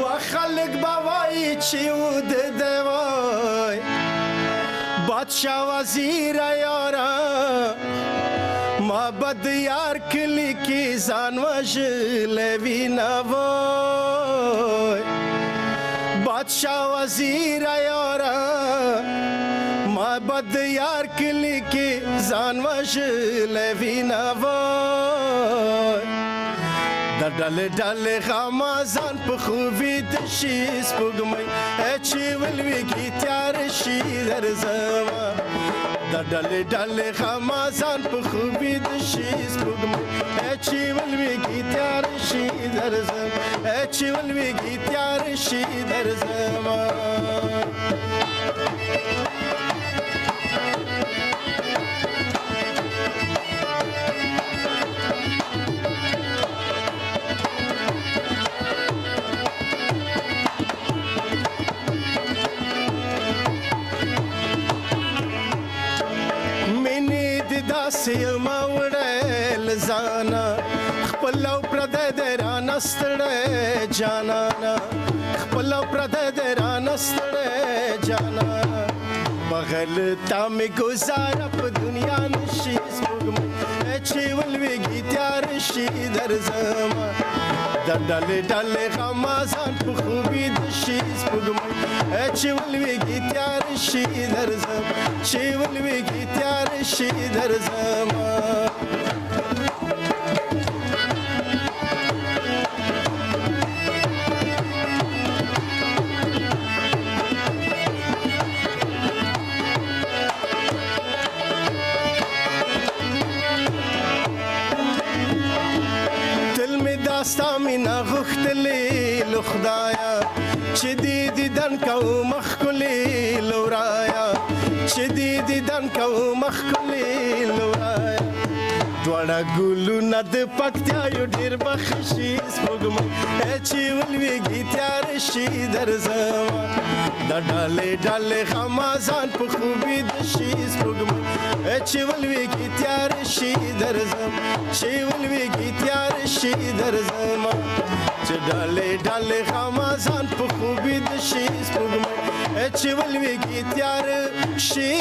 خلق بوای چی ود دوای بادشاہ وزیر یارا ما بد یار کلی کی زان وجل وینا وای بادشاہ وزیر یارا ما بد یار کلی کی زان وجل وینا وای در ډلې ډلې غمازان په خوبي د شي سپوږمۍ چې ولویږي تیار شي درځمه در ډلې ډلې غمازان په خوبي د شي سپوږمۍ چې ولویږي تیار شي درځمه چې ولویږي تیار شي درځمه سیما وړل زانا خپل او پردې درانه ستړې جانانا خپل او پردې درانه ستړې جانانا بغل تا می گزاره په دنیا نشي سپوږمۍ چې ولویږي تیار شي درځمه در ډلې ډلې غمازان په خوبي د شي سپوږمۍ چې ولویږي تیار شي درځم چې ولویږي تیار شي درځمه ستا مینا غوښتلې لو خدایا چې دې دیدن کوم مخکلې لورایا چې دې دیدن کوم مخکلې لورایا دواړه ګلونه د پکتیا یو ډېر بخشي سپوږمۍ چې ولویږي تیار شي درځمه د ډلې ډلې غمازان په خوبي د شي سپوږمۍ چې ولویږي تیار شي درځم چې ولویږي تیار شي درځمه چې ډلې ډلې غمازان په خوبي د شي سپوږمۍ چې ولویږي تیار شي